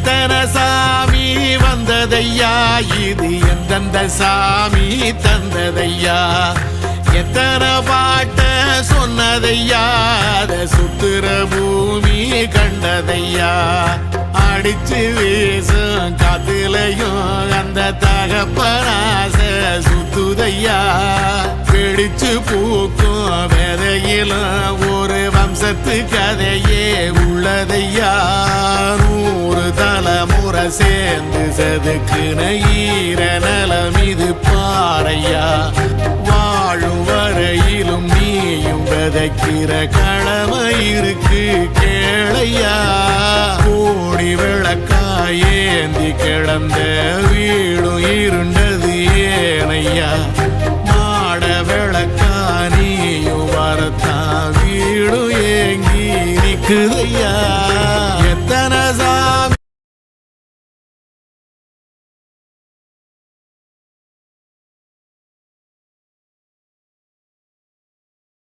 எத்தனை சாமி வந்ததையா, இது எந்தெந்த சாமி தந்ததையா, எத்தனை பாட்ட சொன்னதையா, அத சுத்துற பூமி கண்டதையா, அடிச்சு வீசும் காத்துலையும் அந்த தகப்பனாச சுத்துதையா, பிடிச்சு பூக்கும் விதையிலும் ஒரு வம்சத்து கதையே உள்ளதையா, 100 தலைமுறை சேர்ந்து செதுக்குன ஈர நலம் இது பாறையா, வாழும் வரையிலும் நீயும் விதைக்கிற கடமை இருக்கு கேளையா, கோடி விளக்காயேந்தி கிடந்த வீடும் இருண்டது ஏனையா, மாட விளக்கா நீயும் வரத்தான் வீடும் ஏங்கி நிக்குதையா.